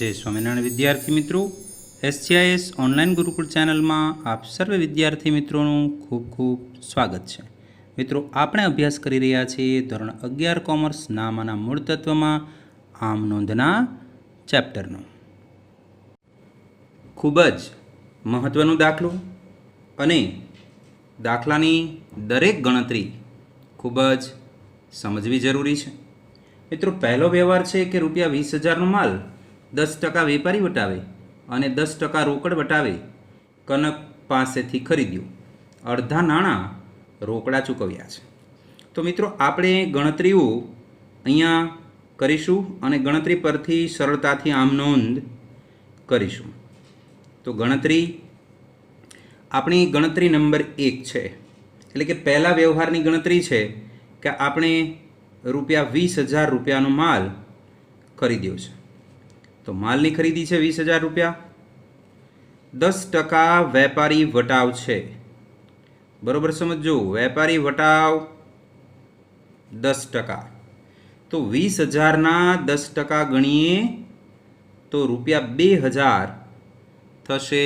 जय स्वामिनारायण विद्यार्थी मित्रों, SGIS ऑनलाइन गुरुकुल चैनल में आप सर्व विद्यार्थी मित्रों खूब खूब स्वागत है। मित्रों, आपणे अभ्यास करी रह्या छीए धोरण 11 कॉमर्स नामाना मूळ तत्वमां आम नोंधना चेप्टरनो खूब ज महत्वनो दाखलो अने दाखलानी दरेक गणतरी खूब ज समझवी जरूरी है। मित्रों, पहलो व्यवहार है कि रुपया 20,000 माल 10% वेपारी वटावे અને 10% रोकड़ वटावे कनक पासेथी खरीद्यो, अर्धा नाणां रोकड़ा चूकव्या छे। तो मित्रों, आपणे गणतरीओ अहींया करीशुं अने गणतरी परथी सरळताथी आम नोंध करीशुं। तो गणतरी आपणी गणतरी नंबर 1 छे, एटले के पहला व्यवहारनी गणतरी छे कि आपणे रुपया 20,000 रुपयानो माल खरीद्यो छे। तो मालनी खरीदी है 20,000 रुपया, 10% वेपारी वटाव है। बरोबर समझो, वेपारी वटाव 10%। तो 20,000 ना 10% गणीए तो रुपया 2,000 थशे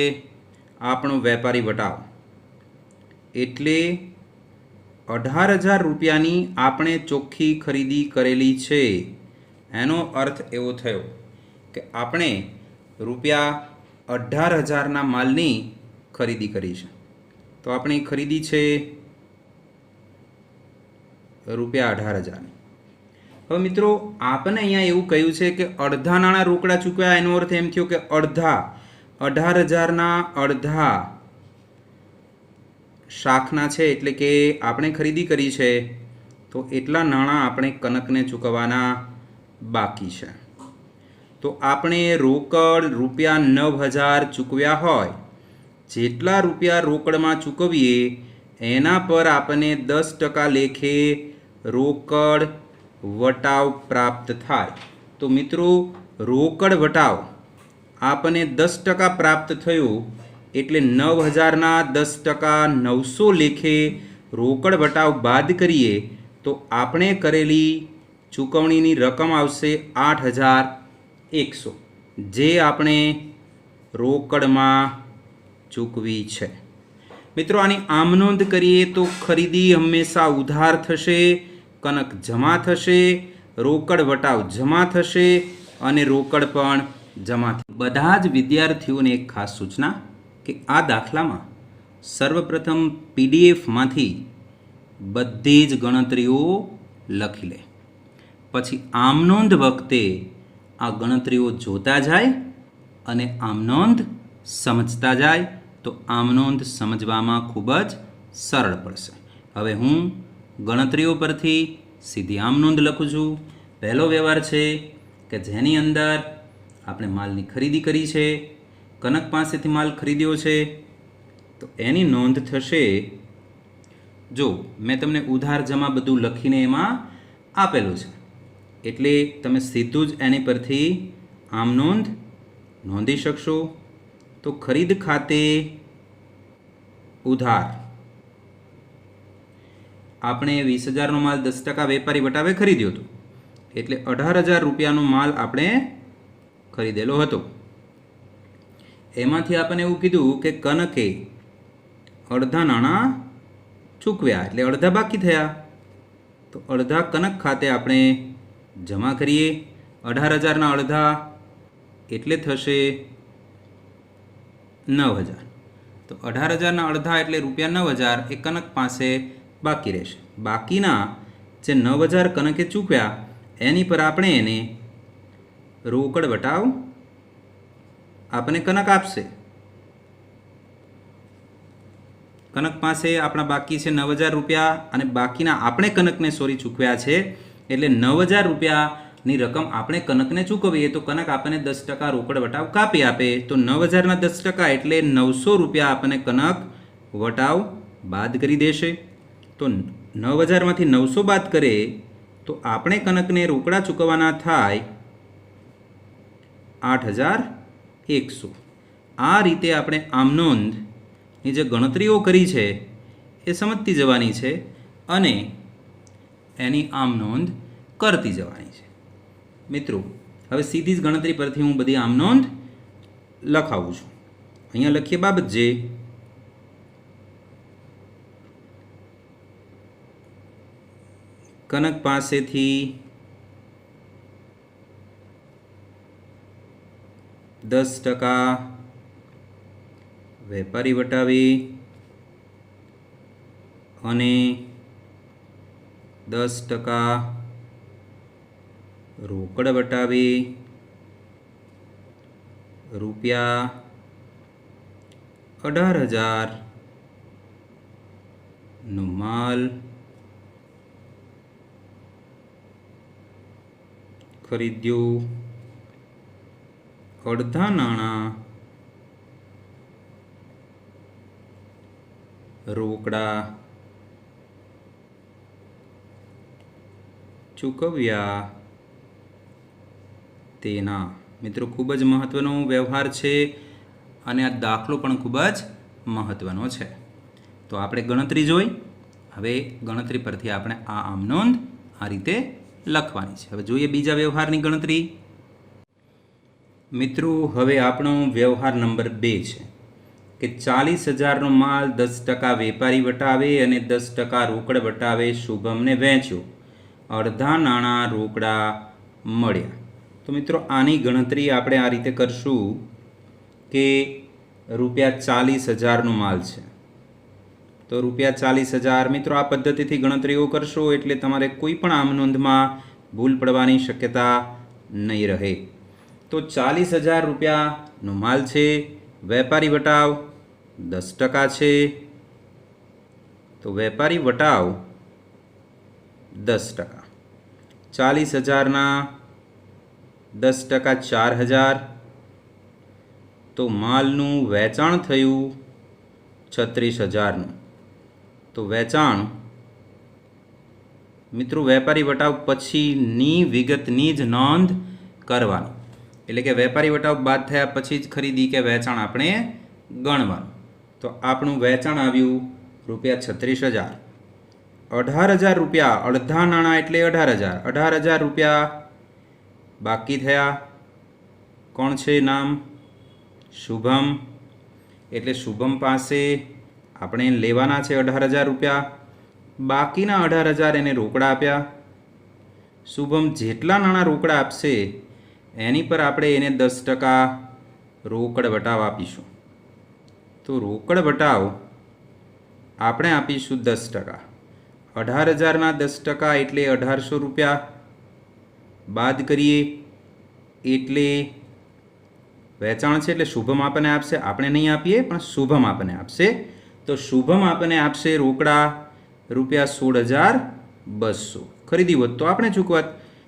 आपणो वेपारी वटाव। एटले 18,000 रुपयानी आपणे चोख्खी खरीदी करेली छे। एनो अर्थ एवो थयो कि आपणे रुपया 18,000 ना मालनी खरीदी करी छे। तो आपणी खरीदी छे रुपया 18,000। हवे मित्रों, आपने अहींया एवुं कह्युं छे कि अर्धा नाणां रोकड़ा चूक्या। एनो अर्थ एम थयो कि अर्धा 18,000 ना अर्धा शाखना छे, एटले के आपणे खरीदी करी छे तो एटला नाणां आपणे कनकने चूकववाना बाकी छे। तो आपणे रोकड़ रुपया 9,000 चूकव्या होय, जेटला रुपया रोकड़मां चूकवीए एना पर आपने 10% लेखे रोकड़ वटाव प्राप्त थाय। तो मित्रों, रोकड़ वटाव आपने 10% प्राप्त थयो एटले 9,000 ना 10% 900 लेखे रोकड़ वटाव बाद करीए तो आपणे करेली चूकवणीनी रकम आवशे 8,100, जे आपणे रोकड़मां चूकवी छे। मित्रों, आनी आम नोंध करीए तो खरीदी हमेशा उधार थशे, कनक जमा थशे, रोकड़ वटाव जमा थशे अने रोकड़ पण जमा थशे। बधा ज विद्यार्थीओने एक खास सूचना कि आ दाखलामां सर्वप्रथम PDF मांथी बधी ज गणतरीओ लखी ले, पछी आम नोंध वखते आ गणतरीओ जोता जाय अने आम नोंध समझता जाय तो आम नोंध समझवामां खूब ज सरळ पड़शे। हवे हूँ गणतरीओ परथी सीधी आम नोंध लखुं छुं। पहलो व्यवहार छे कि जेनी अंदर आपणे मालनी खरीदी करी छे, कनक पासेथी माल खरीद्यो छे, तो एनी नोंध थशे। जो मैं तमने उधार जमा बधुं लखीने एमां आपेલું છે, એટલે તમે સીધું જ એની પરથી આમ નોંધ નોંધી શકશો। તો ખરીદ ખાતે ઉધાર આપણે 20,000 નો માલ 10% વેપારી વટાવે ખરીદ્યો હતો, એટલે 18,000 રૂપિયાનો માલ આપણે ખરીદેલો હતો। એમાંથી આપણને એવું કીધું કે કનકે અડધા નાણાં ચૂકવ્યા, એટલે અડધા બાકી થયા। तो अर्धा कनक खाते आपणे जमा करिए। 18,000 ना अर्धा एटले थशे 9,000। तो 18,000 ना अर्धा एटले रुपया 9,000 ए कनक पासे बाकी रहेशे। बाकीना जे 9,000 कनके चूक्या एनी पर आपणे एने रोकड़ वटाव आपणे कनक आपशे। कनक पासे आपणा बाकी छे 9,000 रुपया अने बाकीना आपणे कनकने सोरी चूकव्या छे, एटले 9,000 रुपयानी रकम आपणे कनकने चूकवीए तो कनक आपणे 10% रोकड़ वटाव कापी आपे। तो 9,000 ना 10% एटले 900 रुपया आपणे कनक वटाव बाद करी देशे। तो 9,000 मांथी 900 बाद करे तो आपणे कनकने रोकड़ा चूकववाना थाय 8,100। आ रीते आपणे आम नोंध ની જે ગણતરીઓ કરી છે એ સમજતી જવાની છે અને એની આમ નોંધ કરતી જવાની છે। મિત્રો, હવે સીધી જ ગણતરી પરથી હું બધી આમ નોંધ લખાવું છું. અહીંયા લખીએ બાબત જે. કનક પાસેથી 10% વેપારી વટાવે અને 10% રોકડ વટાવે રૂપિયા 18,000 નો માલ ખરીદ્યો. અડધા નાણાં રોકડા ચૂકવ્યા તેના. મિત્રો ખૂબ જ મહત્વનો વ્યવહાર છે અને આ દાખલો પણ ખૂબ જ મહત્વનો છે. તો આપણે ગણતરી જોઈ. હવે ગણતરી પરથી આપણે આ આમ નોંધ આ રીતે લખવાની છે. હવે જોઈએ બીજા વ્યવહારની ગણતરી. મિત્રો હવે આપણો વ્યવહાર નંબર 2 છે કે 40,000નો માલ 10% વેપારી વટાવે અને 10% રોકડ વટાવે શુભમને વહેંચ્યો. અડધા નાણાં રોકડા મળ્યા. તો મિત્રો આની ગણતરી આપણે આ રીતે કરશું કે ₹40,000નો માલ છે તો ₹40,000. મિત્રો આ પદ્ધતિથી ગણતરીઓ કરશો એટલે તમારે કોઈ પણ આમ નોંધમાં ભૂલ પડવાની શક્યતા નહીં રહે. તો ₹40,000નો માલ છે. વેપારી વટાવ 10% છે. તો વેપારી વટાવ 10%. 40,000ના 10% 4,000. તો માલનું વેચાણ થયું 36,000નું. તો વેચાણ મિત્રો વેપારી વટાવ પછીની વિગતની જ નોંધ કરવાની. એટલે કે વેપારી વટાવ બાદ થયા પછી જ ખરીદી કે વેચાણ આપણે ગણવાનું. તો આપણું વેચાણ આવ્યું ₹36,000. 18,000 રૂપિયા અડધા નાણાં એટલે 18,000. 18,000 રૂપિયા બાકી થયા. કોણ છે નામ? શુભમ. એટલે શુભમ પાસે આપણે લેવાના છે 18,000 રૂપિયા. બાકીના 18,000 એને રોકડા આપ્યા. શુભમ જેટલા નાણાં રોકડા આપશે એની પર આપણે એને 10% રોકડ વટાવ આપીશું. તો રોકડ વટાવ આપણે આપીશું 10%. 18,000ના 10% એટલે 1,800 રૂપિયા. બાદ કરીએ એટલે વેચાણ છે એટલે શુભમ આપણને આપશે. આપણે નહીં આપીએ પણ શુભમ આપણને આપશે. તો શુભમ આપણને આપશે રોકડા ₹16,200. ખરીદી હોત તો આપણે ચૂકવત.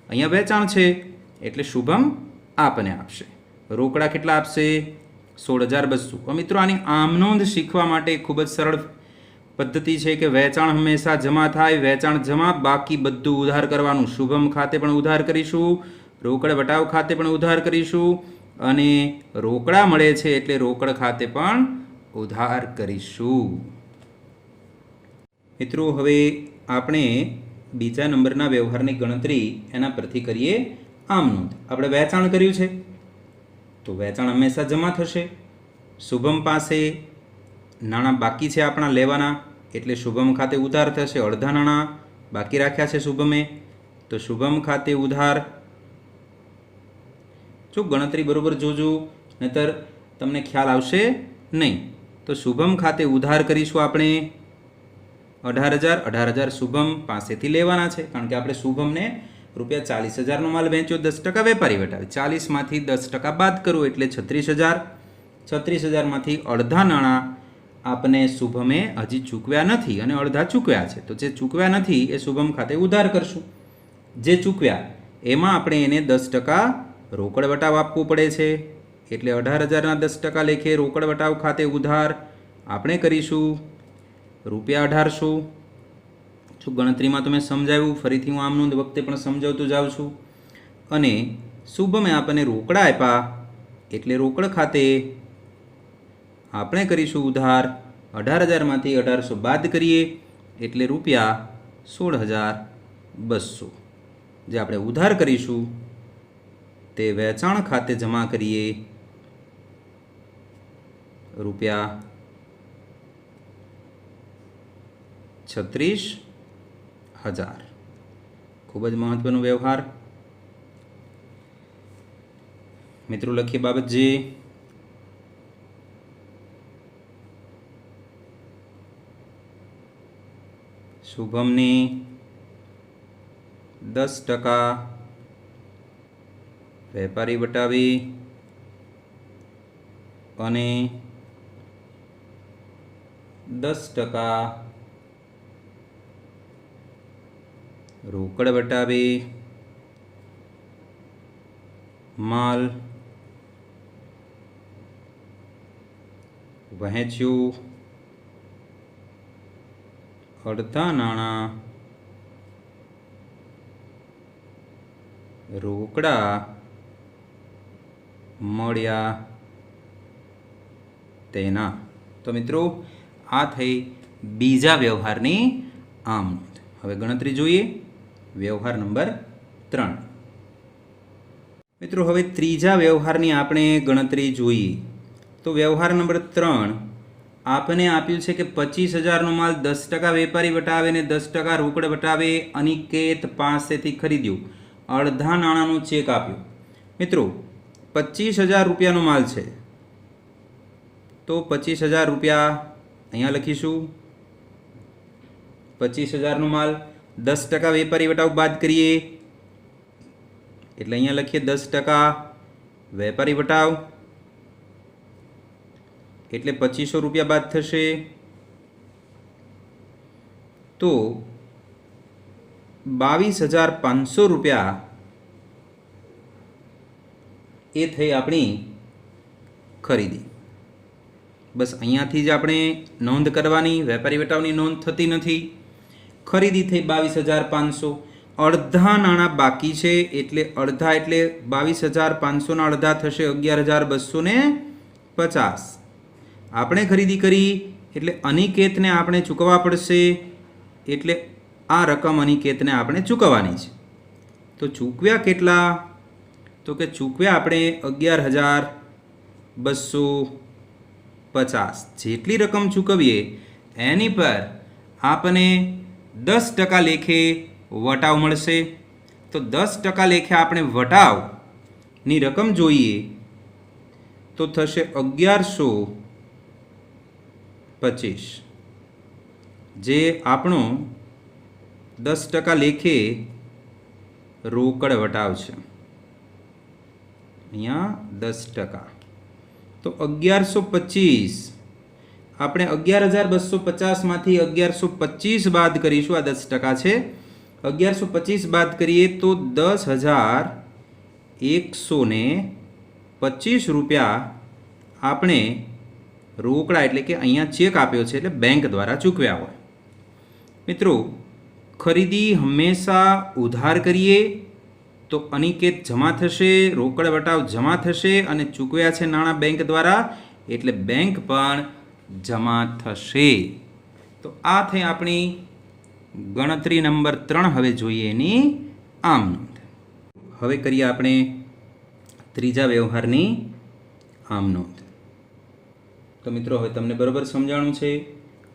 અહીંયા વેચાણ છે એટલે શુભમ આપણને આપશે. રોકડા કેટલા આપશે? 16,200. મિત્રો આની આમ નોંધ શીખવા માટે ખૂબ જ સરળ પદ્ધતિ છે કે વેચાણ હંમેશા જમા થાય. વેચાણ જમા, બાકી બધું ઉધાર કરવાનું. શુભમ ખાતે પણ ઉધાર કરીશું, રોકડ વટાવ ખાતે પણ ઉધાર કરીશું અને રોકડા મળે છે એટલે રોકડ ખાતે પણ ઉધાર કરીશું. મિત્રો હવે આપણે બીજા નંબરના વ્યવહારની ગણતરી એના પરથી કરીએ આમ નોંધ. આપણે વેચાણ કર્યું છે તો વેચાણ હંમેશા જમા થશે. શુભમ પાસે નાણાં બાકી છે આપણા લેવાના એટલે શુભમ ખાતે ઉધાર થશે. અડધા નાણાં બાકી રાખ્યા છે શુભમે તો શુભમ ખાતે ઉધાર. જો ગણતરી બરોબર જોજો નહીતર તમને ખ્યાલ આવશે નહીં. તો શુભમ ખાતે ઉધાર કરીશું આપણે 18,000. 18,000 શુભમ પાસેથી લેવાના છે કારણ કે આપણે શુભમને ₹40,000નો માલ વેચ્યો, 10% વેપારી વટાવે. 40માંથી 10% બાદ કરો એટલે 36,000. 36,000માંથી અડધા નાણાં આપને શુભમે હજી ચૂકવ્યા નથી અને અડધા ચૂકવ્યા છે. તો જે ચૂકવ્યા નથી એ શુભમ ખાતે ઉધાર કરશું. જે ચૂકવ્યા એમાં આપણે એને 10% રોકડ વટાવ આપવો પડે છે એટલે 18,000ના 10% લેખે રોકડ વટાવ ખાતે ઉધાર આપણે કરીશું ₹1,800. જો ગણતરીમાં તમે સમજાવ્યું, ફરીથી હું આમ નોંધ વખતે પણ સમજાવતો જાઉં છું. અને શુભમે આપણને રોકડા આપ્યા એટલે રોકડ ખાતે આપણે કરીશું ઉધાર. 18,000માંથી 1,800 બાદ કરીએ એટલે ₹16,200 જે આપણે ઉધાર કરીશું તે વેચાણ ખાતે જમા કરીએ ₹36,000। ખૂબ જ મહત્વનો વ્યવહાર। મિત્રો લખીએ બાબતજી। શુભમની 10% વેપારી વટાવી અને 10% રોકડ વટાવી માલ વહેંચ્યું, અડધા નાણાં રોકડા મળ્યા તેના। તો મિત્રો આ થઈ બીજા વ્યવહારની આમ નોંધ। હવે ગણતરી જોઈએ વ્યવહાર નંબર 3। મિત્રો હવે ત્રીજા વ્યવહારની આપણે ગણતરી જોઈએ તો વ્યવહાર નંબર 3 આપને આપ્યું છે કે 25,000નો માલ 10% વેપારી વટાવે ને 10% રોકડ વટાવે અનિકેત પાસેથી ખરીદ્યું, અડધા નાણાંનો ચેક આપ્યો। મિત્રો 25,000 રૂપિયાનો માલ છે તો 25,000 રૂપિયા અહીંયા લખીશું। 25,000નો માલ 10% વેપારી વટાવ બાદ કરીએ એટલે અહીંયા લખીએ 10% વેપારી વટાવ એટલે 2500 રૂપિયા બાદ થશે તો 22,500 રૂપિયા એ થઈ આપણી ખરીદી। બસ અહીંયાથી જ આપણે નોંધ કરવાની, વેપારી વટાવની નોંધ થતી નથી। ખરીદી થઈ 22,500, અડધા નાણાં બાકી છે એટલે અડધા એટલે 22,500ના અડધા થશે 11,250। આપણે ખરીદી કરી એટલે અનિકેતને આપણે ચૂકવવા પડશે એટલે આ રકમ અનિકેતને આપણે ચૂકવવાની છે। તો ચૂકવ્યા કેટલા? તો કે ચૂકવ્યા આપણે 11,250। જેટલી રકમ ચૂકવીએ એની પર આપણને 10% લેખે વટાવ મળશે। તો 10% લેખે આપણે વટાવની રકમ જોઈએ તો થશે 1125, જે આપણો 10% લેખે રોકડ વટાવ છે। અહીંયા 10%, તો 1125 આપણે 11,250માંથી 1125 બાદ કરીશું। આ 10% છે, 1125 બાદ કરીએ તો 10,125 રૂપિયા આપણે રોકડા એટલે કે અહીંયા ચેક આપ્યો છે એટલે બેંક દ્વારા ચૂકવ્યા હોય। મિત્રો ખરીદી હંમેશા ઉધાર કરીએ તો અનિકેત જમા થશે, રોકડ વટાવ જમા થશે અને ચૂકવ્યા છે નાણાં બેંક દ્વારા એટલે બેંક પણ જમા થશે। તો આ થઈ આપણી ગણતરી નંબર 3। હવે જોઈએ એની આમ નોંધ। હવે કરીએ આપણે ત્રીજા વ્યવહારની આમ નોંધ। તો મિત્રો હવે તમને બરાબર સમજાણું છે।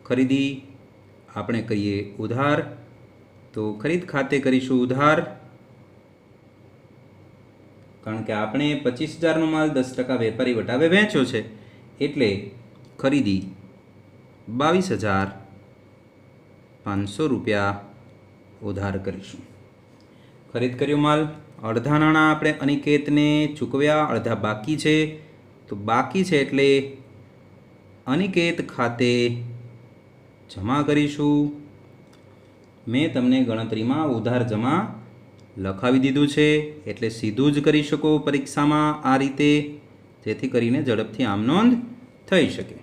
ખરીદી આપણે કરીએ ઉધાર, તો ખરીદ ખાતે કરીશું ઉધાર, કારણ કે આપણે 25,000નો માલ 10% વેપારી વટાવે વેચ્યો છે એટલે ખરીદી 22,500 રૂપિયા ઉધાર કરીશું। ખરીદ કર્યો માલ, અડધા નાણાં આપણે અનિકેતને ચૂકવ્યા, અડધા બાકી છે તો બાકી છે એટલે અનિકેત ખાતે જમા કરીશું। મેં તમને ગણતરીમાં ઉધાર જમા લખાવી દીધું છે એટલે સીધું જ કરી શકો પરીક્ષામાં આ રીતે, જેથી કરીને ઝડપથી આમ નોંધ થઈ શકે।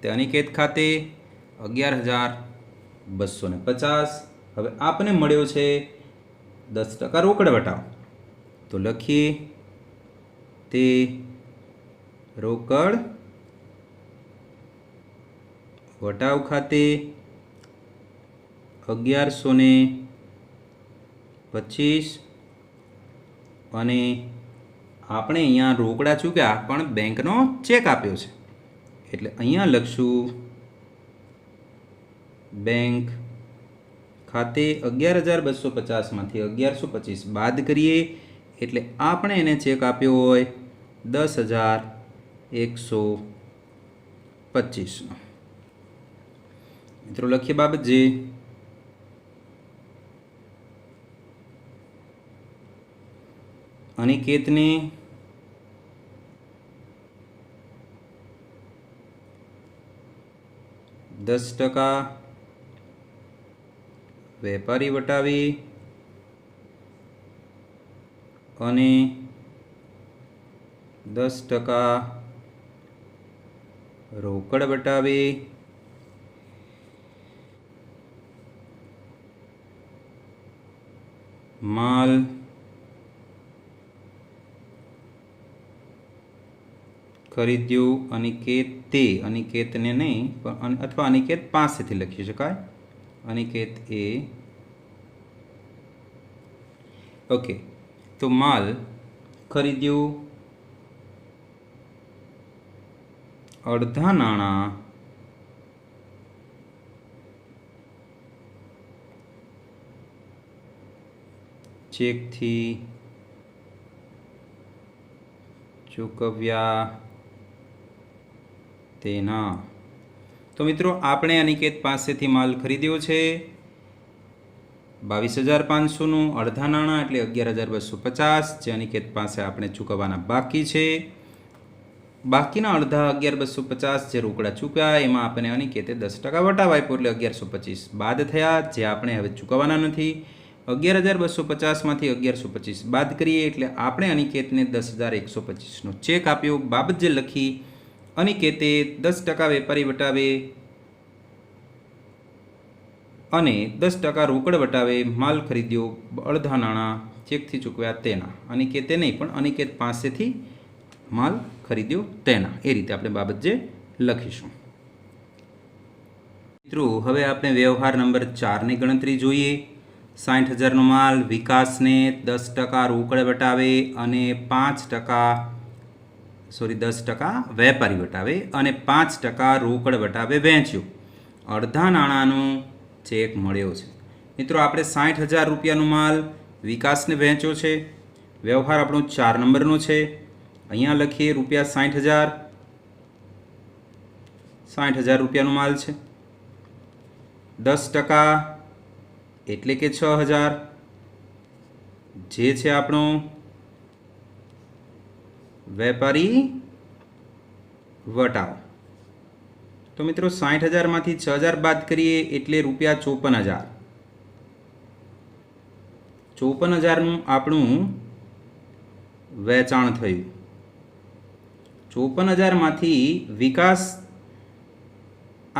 તે અનિકેત ખાતે 11,250। હવે આપને મળ્યો છે 10% રોકડ વટાવ, તો લખીએ તે રોકડ વટાવ ખાતે 1125 અને આપણે અહીંયા રોકડા ચૂક્યા પણ બેંકનો ચેક આપ્યો છે એટલે અહીંયા લખશું બેંક ખાતે 11,250માંથી 1125 બાદ કરીએ એટલે આપણે એને ચેક આપ્યો હોય 10,125નો. મિત્રો લખીએ બાબત જે અનિકેતને %10 વેપારી વટાવે અને 10% રોકડ વટાવે માલ ખરીદ્યો અનિકેતને નહીં પણ અથવા અનિકેત પાસેથી લખી શકાય અનિકેત એ ઓકે. તો માલ ખરીદ્યો અડધા નાણાં ચેકથી ચૂકવ્યા તેના. તો મિત્રો આપણે અનિકેત પાસેથી માલ ખરીદ્યો છે 22,500નું અડધા નાણાં એટલે 11,250 જે અનિકેત પાસે આપણે ચૂકવવાના બાકી છે. બાકીના અડધા 11,250 જે રોકડા ચૂક્યા એમાં આપણે અનિકેતે 10% વટાવ આપ્યો એટલે 1125 બાદ થયા જે આપણે હવે ચૂકવવાના નથી. 11,250માંથી 1125 બાદ કરીએ એટલે આપણે અનિકેતને 10,125નો ચેક આપ્યો. બાબત જે લખી અનિકેતે 10% વેપારી વટાવે અને 10% રોકડ વટાવે માલ ખરીદ્યો અડધા નાણાં ચેકથી ચૂકવ્યા તેના. અનિકેતે નહીં પણ અનિકેત પાસેથી માલ ખરીદ્યો તેના. એ રીતે આપણે બાબત જે લખીશું. મિત્રો હવે આપણે વ્યવહાર નંબર 4ની ગણતરી જોઈએ. 60,000નો માલ વિકાસને 10% રોકડ વટાવે અને 10% વેપારી વટાવે અને 5% રોકડ વટાવે વેચ્યું. અડધા નાણાંનો ચેક મળ્યો છે. મિત્રો આપણે 60,000 રૂપિયાનો માલ વિકાસને વહેંચ્યો છે. વ્યવહાર આપણો 4 નંબરનો છે. અહીંયા લખીએ ₹60,000 60,000 રૂપિયાનો માલ છે. 10% એટલે કે 6,000 જે છે આપણો વેપારી વટાવ. તો મિત્રો 60,000માંથી 6,000 બાદ કરીએ એટલે ₹54,000. 54,000નું આપણું વેચાણ થયું. 54,000માંથી વિકાસ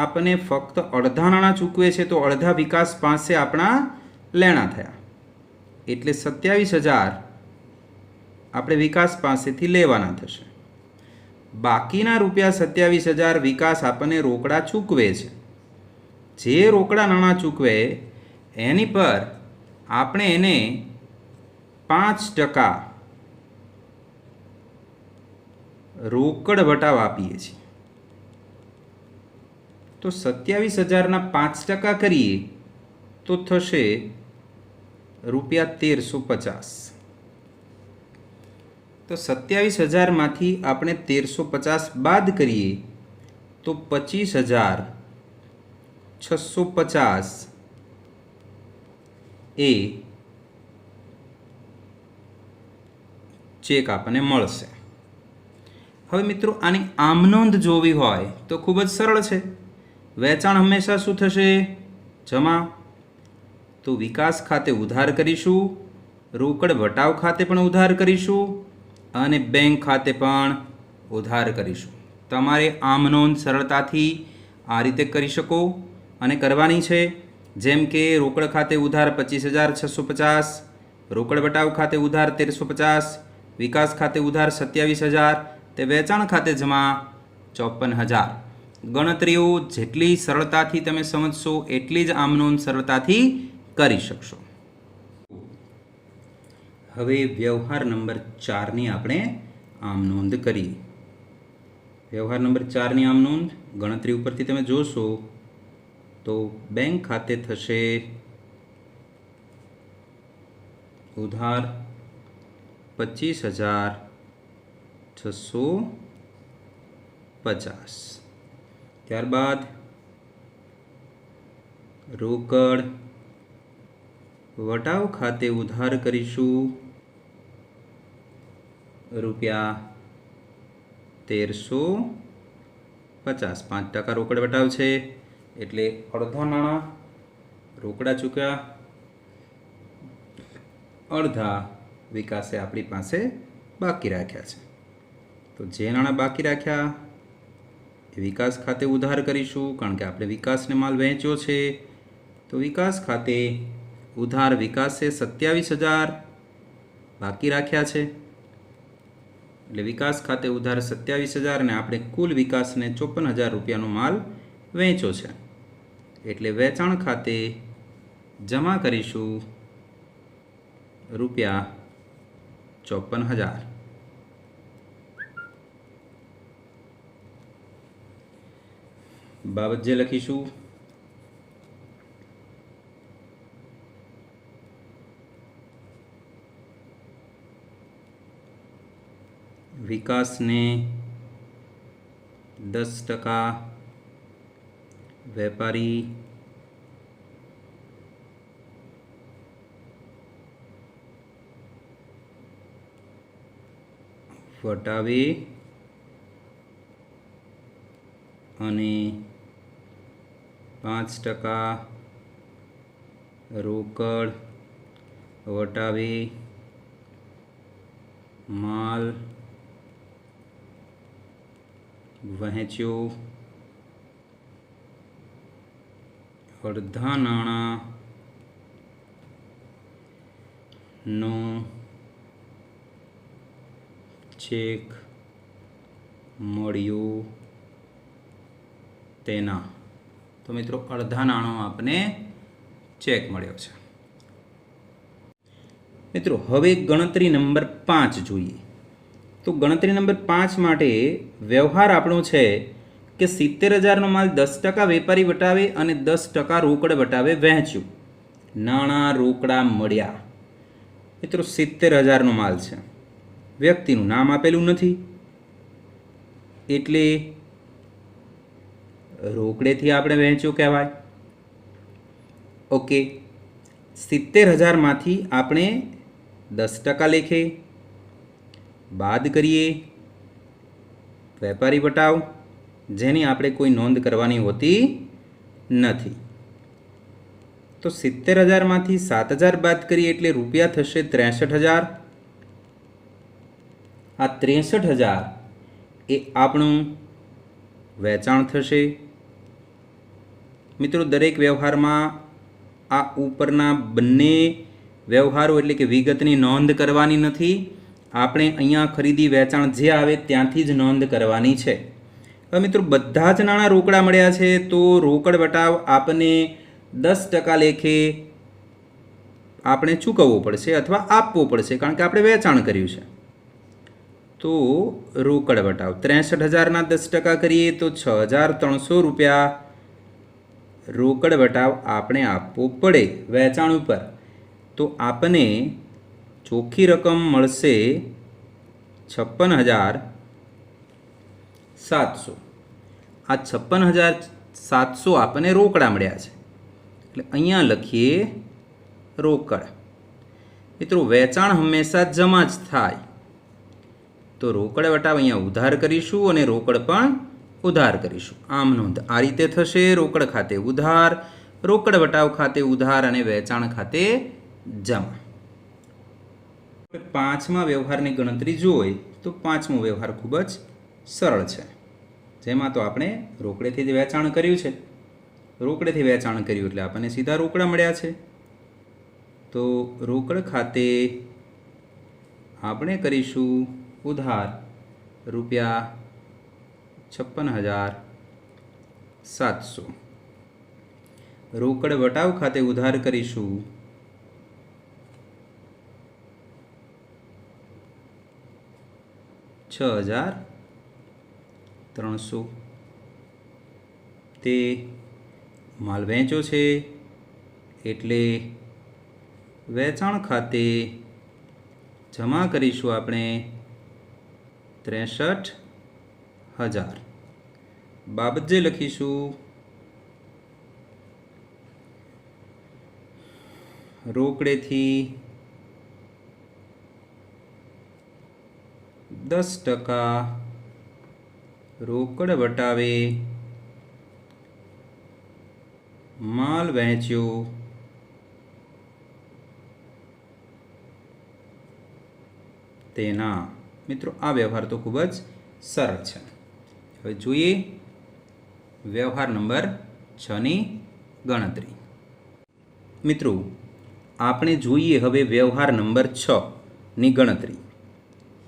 આપણને ફક્ત અડધા નાણાં ચૂકવે છે તો અડધા વિકાસ પાસે આપણા લેણા થયા એટલે 27,000 આપણે વિકાસ પાસેથી લેવાના થશે. બાકીના ₹27,000 વિકાસ આપણને રોકડા ચૂકવે છે. જે રોકડા નાણાં ચૂકવે એની પર આપણે એને 5% રોકડ વટાવ આપીએ છીએ. તો 27,000ના 5% કરીએ તો થશે ₹1,350. તો 27,000માંથી આપણે 1,350 બાદ કરીએ તો 25,650 એ ચેક આપણને મળશે. હવે મિત્રો આની આમનોંધ જોવી હોય તો ખૂબ જ સરળ છે. વેચાણ હંમેશા શું થશે? જમા. તો વિકાસ ખાતે ઉધાર કરીશું, રોકડ વટાવ ખાતે પણ ઉધાર કરીશું અને બેંક ખાતે પણ ઉધાર કરીશું. તમારે આમનોંધ સરળતાથી આ રીતે કરી શકો અને કરવાની છે. જેમ કે રોકડ ખાતે ઉધાર 25,650, રોકડ વટાવ ખાતે ઉધાર 1,350, વિકાસ ખાતે ઉધાર 27,000, તે વેચાણ ખાતે જમા 54,000. ગણતરીઓ જેટલી સરળતાથી તમે સમજશો એટલી જ આમનોંધ સરળતાથી કરી શકશો. હવે વ્યવહાર નંબર 4ની આપણે આમ નોંધ કરી. વ્યવહાર નંબર 4ની આમ નોંધ ગણતરી ઉપરથી તમે જોશો તો બેંક ખાતે થશે ઉધાર 25,650. ત્યારબાદ રોકડ વટાવ ખાતે ઉધાર કરીશું રૂપિયા 1350. 5% રોકડ વટાવ છે એટલે અડધા નાણાં રોકડા ચૂક્યા, અડધા વિકાસે આપણી પાસે બાકી રાખ્યા છે. તો જે નાણાં બાકી રાખ્યા એ વિકાસ ખાતે ઉધાર કરીશું, કારણ કે આપણે વિકાસને માલ વહેંચ્યો છે. તો વિકાસ ખાતે ઉધાર વિકાસે 27,000 બાકી રાખ્યા છે, એટલે વિકાસ ખાતે ઉધાર 27,000 અને આપણે કુલ વિકાસને 54,000 રૂપિયાનો માલ વહેંચ્યો છે, એટલે વેચાણ ખાતે જમા કરીશું રૂપિયા 54,000. બાબત જે લખીશું વિકાસને 10% વેપારી વટાવે અને 5% રોકડ વટાવે માલ વહેંચ્યો, અડધા નાણાંનો ચેક મળ્યો તેના. તો મિત્રો અડધા નાણાં આપને ચેક મળ્યો છે. મિત્રો હવે ગણતરી નંબર 5 જોઈએ. તો ગણતરી નંબર 5 માટે વ્યવહાર આપણો છે કે 70,000નો માલ 10% વેપારી વટાવે અને 10% રોકડ વટાવે વહેંચ્યું. નાણાં રોકડા મળ્યા. મિત્રો 70,000નો માલ છે, વ્યક્તિનું નામ આપેલું નથી એટલે રોકડેથી આપણે વહેંચ્યું કહેવાય. ઓકે, 70,000માંથી આપણે 10% લેખે બાદ કરીએ વેપારી વટાવ, જેની આપણે કોઈ નોંધ કરવાની હોતી નથી. તો 70,000માંથી 7,000 બાદ કરીએ એટલે રૂપિયા થશે 63,000. આ 63,000 એ આપણું વેચાણ થશે. મિત્રો દરેક વ્યવહારમાં આ ઉપરના બંને વ્યવહારો એટલે કે વિગતની નોંધ કરવાની નથી. આપણે અહીંયા ખરીદી વેચાણ જે આવે ત્યાંથી જ નોંધ કરવાની છે. હવે મિત્રો બધા જ નાણાં રોકડા મળ્યા છે, તો રોકડ વટાવ આપને 10% લેખે આપણે ચૂકવવો પડશે અથવા આપવો પડશે, કારણ કે આપણે વેચાણ કર્યું છે. તો રોકડ વટાવ 63,000ના 10% કરીએ તો 6,300 રૂપિયા રોકડ વટાવ આપણે આપવો પડે વેચાણ ઉપર. તો આપને ચોખ્ખી રકમ મળશે 56,700. આ 56,700 આપણને રોકડા મળ્યા છે, એટલે અહીંયા લખીએ રોકડ. મિત્રો વેચાણ હંમેશા જમા જ થાય, તો રોકડ વટાવ અહીંયા ઉધાર કરીશું અને રોકડ પણ ઉધાર કરીશું. આમ નોંધ આ રીતે થશે: રોકડ ખાતે ઉધાર, રોકડ વટાવ ખાતે ઉધાર અને વેચાણ ખાતે જમા. પાંચમા વ્યવહારની ગણતરી જોઈએ તો પાંચમો વ્યવહાર ખૂબ જ સરળ છે, જેમાં તો આપણે રોકડેથી જ વેચાણ કર્યું છે. રોકડેથી વેચાણ કર્યું એટલે આપણને સીધા રોકડા મળ્યા છે. તો રોકડ ખાતે આપણે કરીશું ઉધાર રૂપિયા 56,700. રોકડ વટાવ ખાતે ઉધાર કરીશું 6,300 તે માલ વેચ્યો છે એટલે વેચાણ ખાતે જમા કરીશું આપણે 63,000. બાબત જે લખીશું રોકડેથી 10% રોકડ વટાવે માલ વહેંચ્યો તેના. મિત્રો આ વ્યવહાર તો ખૂબ જ સરળ છે. હવે જોઈએ વ્યવહાર નંબર 6ની ગણતરી. મિત્રો આપણે જોઈએ હવે વ્યવહાર નંબર 6ની ગણતરી.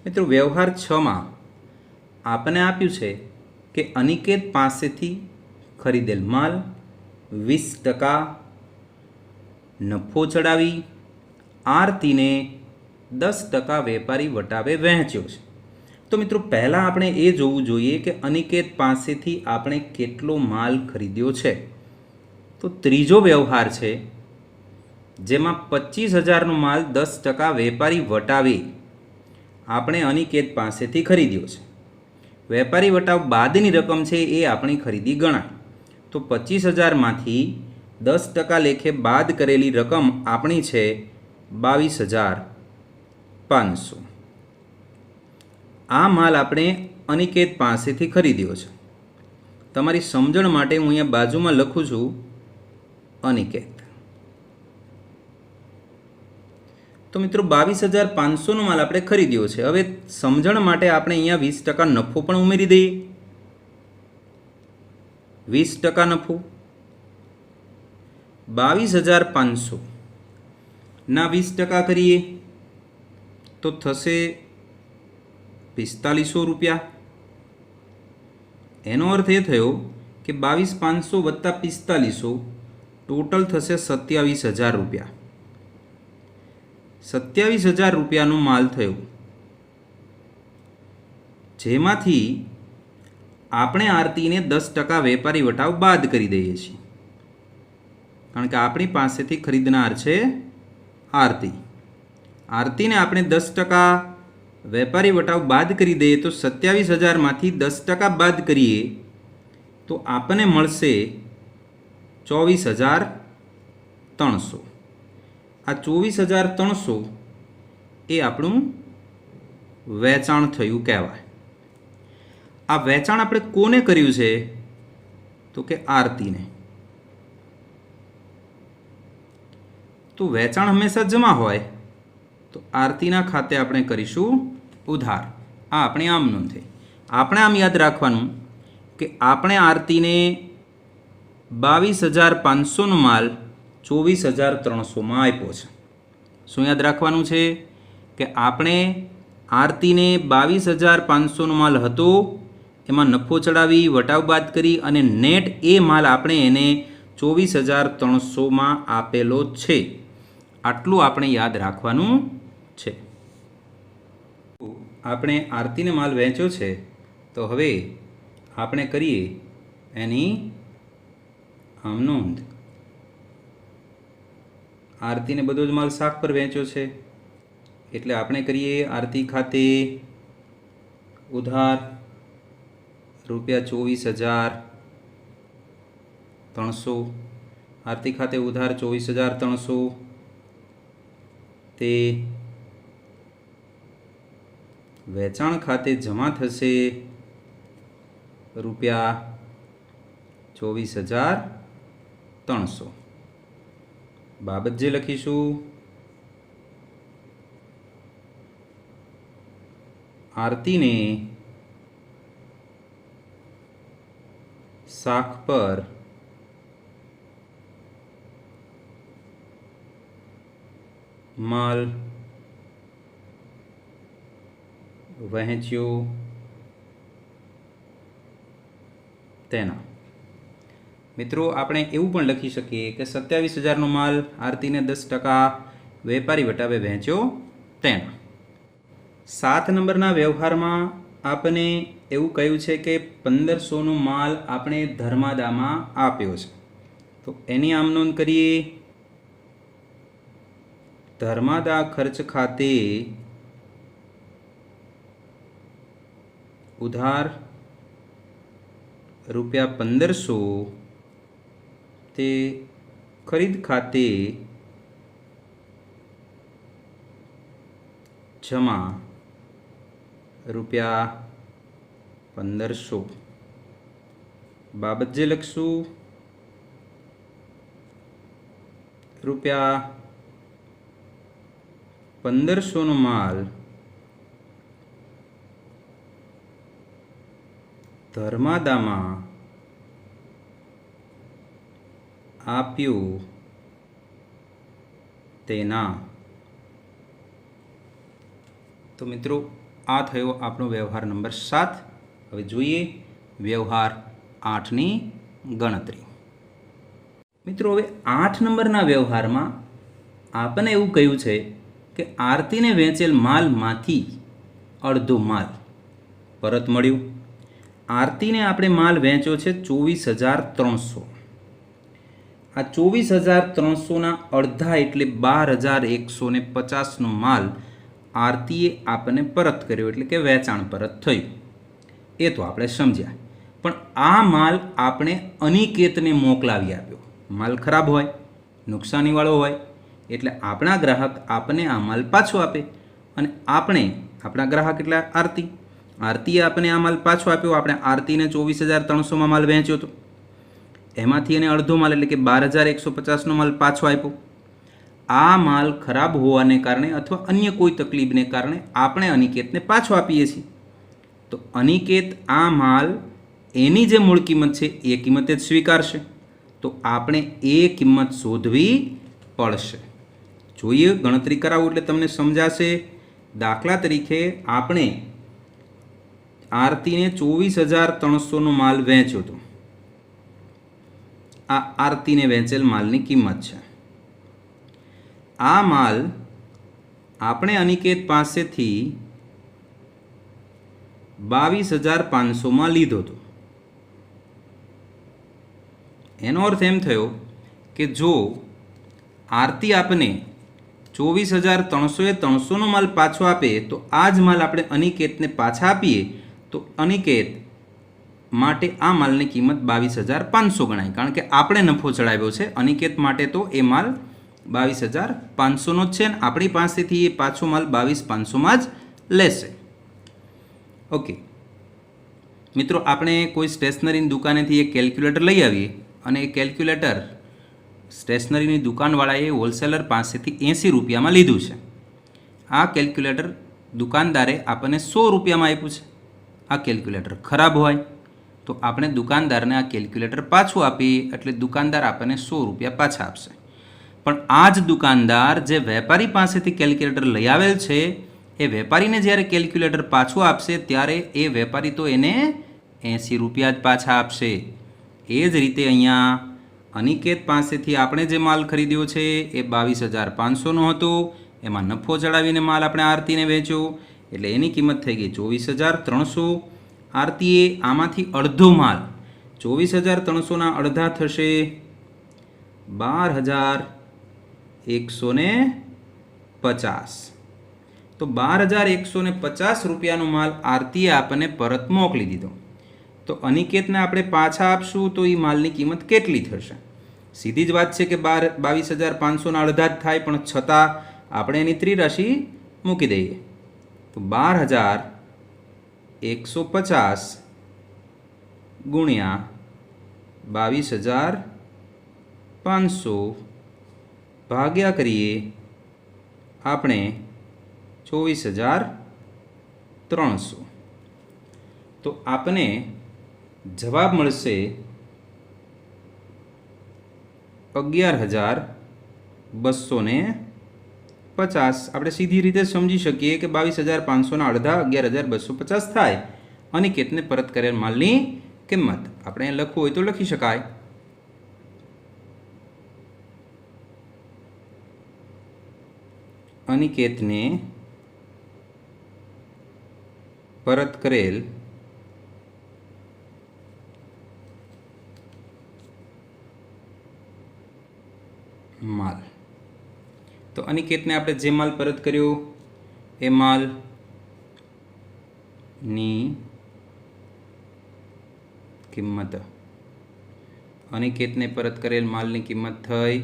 મિત્રો વ્યવહાર 6માં આપણને આપ્યું છે કે અનિકેત પાસેથી ખરીદેલ માલ 20% નફો ચડાવી આરતીને 10% વેપારી વટાવે વહેંચ્યો છે. તો મિત્રો પહેલાં આપણે એ જોવું જોઈએ કે અનિકેત પાસેથી આપણે કેટલો માલ ખરીદ્યો છે. તો ત્રીજો વ્યવહાર છે જેમાં 25,000નો માલ 10% વેપારી વટાવે આપણે અનિકેત પાસેથી ખરીદ્યો છે. વેપારી વટાવ બાદની રકમ છે એ આપણી ખરીદી ગણાય. તો 25,000માંથી 10% લેખે બાદ કરેલી રકમ આપણી છે 22,500. આ માલ આપણે અનિકેત પાસેથી ખરીદ્યો છે. તમારી સમજણ માટે હું અહીંયા બાજુમાં લખું છું અનિકેત. તો મિત્રો 22,500નો માલ આપણે ખરીદ્યો છે. હવે સમજણ માટે આપણે અહીંયા 20% નફો પણ ઉમેરી દઈએ. 20% નફો 22,500 ના 20% કરીએ તો થશે 4500 રૂપિયા. એનો અર્થ એ થયો કે 22,500 વત્તા 4500 ટોટલ થશે 27,000 રૂપિયા. 27,000 રૂપિયાનો માલ થયો, જેમાંથી આપણે આરતીને 10% વેપારી વટાવ બાદ કરી દઈએ છીએ, કારણ કે આપણી પાસેથી ખરીદનાર છે આરતી. આરતીને આપણે 10% વેપારી વટાવ બાદ કરી દઈએ તો 27,000માંથી 10% બાદ કરીએ તો આપણને મળશે 24,300. આ 24,300 એ આપણું વેચાણ થયું કહેવાય. આ વેચાણ આપણે કોને કર્યું છે? તો કે આરતીને. તો વેચાણ હંમેશા જમા હોય તો આરતીના ખાતે આપણે કરીશું ઉધાર. આ આપણે આમ નોંધ થઈ. આપણે આમ યાદ રાખવાનું કે આપણે આરતીને 22,500નો માલ 24,300માં આપ્યો છે. શું યાદ રાખવાનું છે? કે આપણે આરતીને 22,500નો માલ હતો, એમાં નફો ચડાવી વટાવ બાદ કરી અને નેટ એ માલ આપણે એને 24,300માં આપેલો છે. આટલું આપણે યાદ રાખવાનું છે. આપણે આરતીને માલ વેચ્યો છે તો હવે આપણે કરીએ એની આમ નોંધ. આરતીને બધો જ માલ શાક પર વેચ્યો છે એટલે આપણે કરીએ આરતી ખાતે ઉધાર ₹24,300. આરતી ખાતે ઉધાર 24,300 તે વેચાણ ખાતે જમા થશે ₹24,300. બાબત જે લખીશું આરતીને શાક પર માલ વહેંચ્યો તેના. મિત્રો આપણે એવું પણ લખી શકીએ કે 27,000નો માલ આરતીને 10% વેપારી વટાવે વહેંચ્યો તેના. 7 નંબરના વ્યવહારમાં आपने એવું કહ્યું છે કે 1500નો માલ આપણે ધર્માદામાં આપ્યો છે, તો એની આમ નોંધ કરીએ। ધર્માદા ખર્ચ ખાતે ઉધાર ₹1500 તે ખરીદ ખાતે જમા ₹1500 બાબત જે લખશું ₹1500નો માલ ધર્માદામાં આપ્યું તેના। તો મિત્રો આ થયો આપણો વ્યવહાર નંબર 7। હવે જોઈએ વ્યવહાર 8ની ગણતરી। મિત્રો હવે 8 નંબરના વ્યવહારમાં આપણને એવું કહ્યું છે કે આરતીને વેચેલ માલમાંથી અડધો માલ પરત મળ્યો। આરતીને આપણે માલ વેચ્યો છે 24,300। આ 24,300ના અડધા એટલે 12,150નો માલ આરતીએ આપણને પરત કર્યો, એટલે કે વેચાણ પરત થયું। એ તો આપણે સમજ્યા, પણ આ માલ આપણે અનિકેતને મોકલાવી આપ્યો। માલ ખરાબ હોય, નુકસાનીવાળો હોય, એટલે આપણા ગ્રાહક આપણને આ માલ પાછો આપે, અને આપણે આપણા ગ્રાહક એટલે આરતીએ આપણને આ માલ પાછો આપ્યો। આપણે આરતીને 24,300માં માલ વેચ્યો હતો, એમાંથી એને અડધો માલ એટલે કે 12,150નો માલ પાછો આપ્યો। આ માલ ખરાબ હોવાને કારણે અથવા અન્ય કોઈ તકલીફને કારણે આપણે અનિકેતને પાછો આપીએ છીએ। તો અનિકેત આ માલ એની જે મૂળ કિંમત છે એ કિંમતે જ સ્વીકારશે, તો આપણે એ કિંમત શોધવી પડશે। જોઈએ, ગણતરી કરાવું એટલે તમને સમજાશે। દાખલા તરીકે આપણે આરતીને 24,300નો માલ વેચ્યો હતો। આ આરતીને વેચેલ માલની કિંમત છે। આ માલ આપણે અનિકેત પાસેથી 22,500માં લીધો હતો। એનો અર્થ એમ થયો કે જો આરતી આપને 24,300એ 300નો માલ પાછો આપે તો આ જ માલ આપણે અનિકેતને પાછા આપીએ તો અનિકેત માટે આ માલની કિંમત 22,500 ગણાય, કારણ કે આપણે નફો ચડાવ્યો છે। અનિકેત માટે તો એ માલ 22,500નો જ છે, ને આપણી પાસેથી એ પાછો માલ 22,500માં જ લેશે। ઓકે મિત્રો, આપણે કોઈ સ્ટેશનરીની દુકાનેથી એક કેલ્ક્યુલેટર લઈ આવીએ, અને એ કેલ્ક્યુલેટર સ્ટેશનરીની દુકાનવાળાએ હોલસેલર પાસેથી 80 રૂપિયામાં લીધું છે। આ કેલ્ક્યુલેટર દુકાનદારે આપણને 100 રૂપિયામાં આપ્યું છે। આ કેલ્ક્યુલેટર ખરાબ હોય તો આપણે દુકાનદારને આ કેલ્ક્યુલેટર પાછું આપીએ, એટલે દુકાનદાર આપણને 100 રૂપિયા પાછા આપશે। પણ આ જ દુકાનદાર જે વેપારી પાસેથી કેલ્ક્યુલેટર લઈ આવેલ છે, એ વેપારીને જ્યારે કેલ્ક્યુલેટર પાછું આપશે ત્યારે એ વેપારી તો એને 80 રૂપિયા જ પાછા આપશે। એ જ રીતે અહીંયા અનિકેત પાસેથી આપણે જે માલ ખરીદ્યો છે એ 22,500નો હતો, એમાં નફો ચડાવીને માલ આપણે આરતીને વેચ્યો, એટલે એની કિંમત થઈ ગઈ 24,300। આરતીએ આમાંથી અડધો માલ 24,300ના અડધા થશે 12,150। તો 12,150 રૂપિયાનો માલ આરતીએ આપણને પરત મોકલી દીધો। તો અનિકેતને આપણે પાછા આપશું તો એ માલની કિંમત કેટલી થશે? સીધી જ વાત છે કે 22,500ના અડધા જ થાય, પણ છતાં આપણે એની ત્રિરાશિ મૂકી દઈએ। તો 12,150 ગુણ્યા 22,500 ભાગ્યા કરીએ આપણે 24,300, તો આપને જવાબ મળશે 11,250। આપણે સીધી રીતે સમજી શકીએ કે 22,500ના અડધા 11,250 થાય અનિકેતને પરત કરેલ માલની કિંમત। આપણે લખવું હોય તો લખી શકાય। અનિકેતને પરત કરેલ માલ. તો અનિકેતને આપણે જે માલ પરત કર્યો એ માલની કિંમત, અનિકેતને પરત કરેલ માલની કિંમત થઈ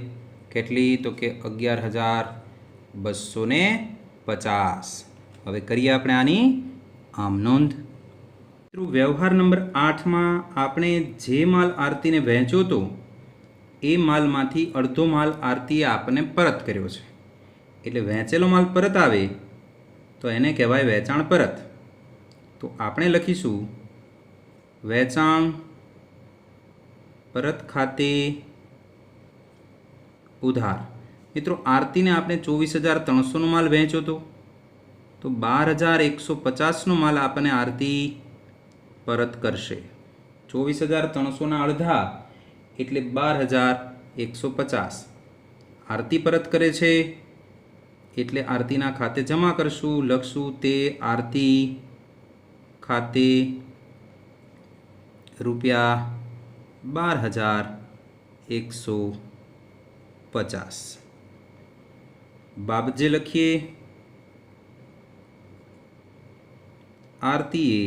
કેટલી? તો કે 11,250. હવે કરીએ આપણે આની આમ નોંધ. વ્યવહાર નંબર 8માં આપણે જે માલ આરતીને વહેંચ્યો હતો એ માલમાંથી અડધો માલ આરતીએ આપણને પરત કર્યો છે. એટલે વહેંચેલો માલ પરત આવે તો એને કહેવાય વેચાણ પરત. તો આપણે લખીશું વેચાણ પરત ખાતે ઉધાર. મિત્રો, આરતીને આપણે 24,300નો માલ વહેંચ્યો હતો, તો 12,150નો માલ આપણને આરતી પરત કરશે. 24,300ના અડધા એટલે 12,150. આરતી પરત કરે છે એટલે આરતીના ખાતે જમા કરશું, લખશું તે આરતી ખાતે ₹12,150. બાબત જે લખીએ, આરતીએ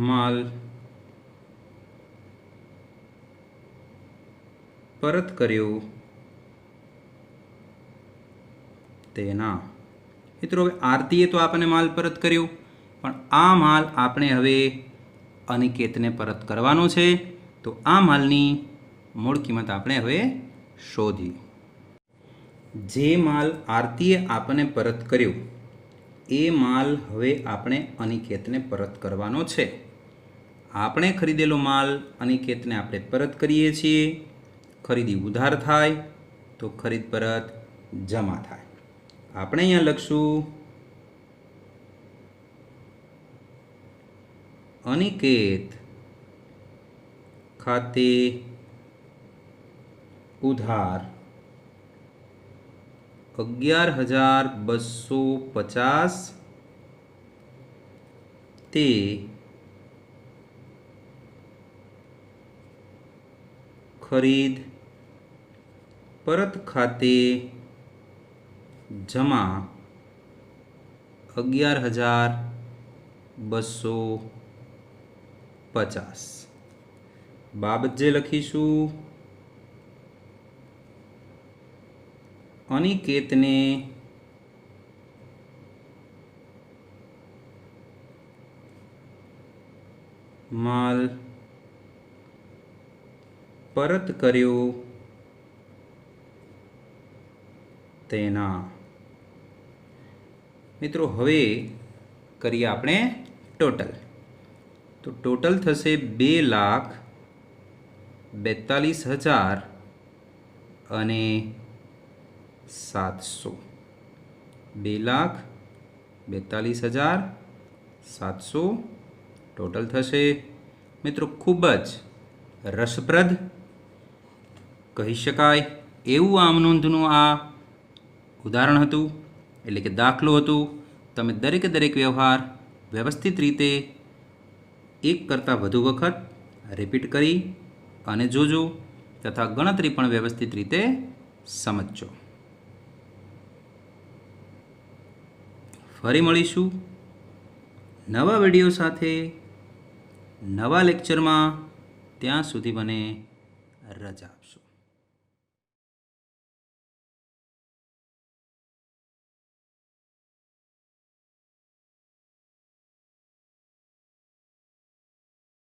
માલ પરત કર્યો તેના. મિત્રો, હવે આરતીએ તો આપણને માલ પરત કર્યો, પણ આ માલ આપણે હવે અનિકેતને પરત કરવાનો છે. તો આ માલની મૂળ કિંમત આપણે હવે શોધી. જે માલ આરતીએ આપણને પરત કર્યો એ માલ હવે આપણે અનિકેતને પરત કરવાનો છે. આપણે ખરીદેલો માલ અનિકેતને આપણે પરત કરીએ છીએ. ખરીદી ઉધાર થાય તો ખરીદ પરત જમા થાય. આપણે અહીંયા લખશું અનિકેત ખાતે ઉધાર 11,250 તે ખરીદ પરત ખાતે જમા 11,250. બાબત જે લખીશું, અનિકેતને માલ પરત કર્યો તેના. મિત્રો, હવે કરીએ આપણે ટોટલ. તો ટોટલ થશે 2,42,000 અને 700. 2,42,700 ટોટલ થશે. મિત્રો, ખૂબ જ રસપ્રદ કહી શકાય એવું આમ નોંધનું આ ઉદાહરણ હતું, એટલે કે દાખલો હતું. તમે દરેકે દરેક વ્યવહાર વ્યવસ્થિત રીતે એક કરતાં વધુ વખત રિપીટ કરી અને જોજો તથા ગણતરી પણ વ્યવસ્થિત રીતે સમજજો. ફરી મળીશું નવા વિડીયો સાથે નવા લેક્ચરમાં. ત્યાં સુધી મને રજા આપશો.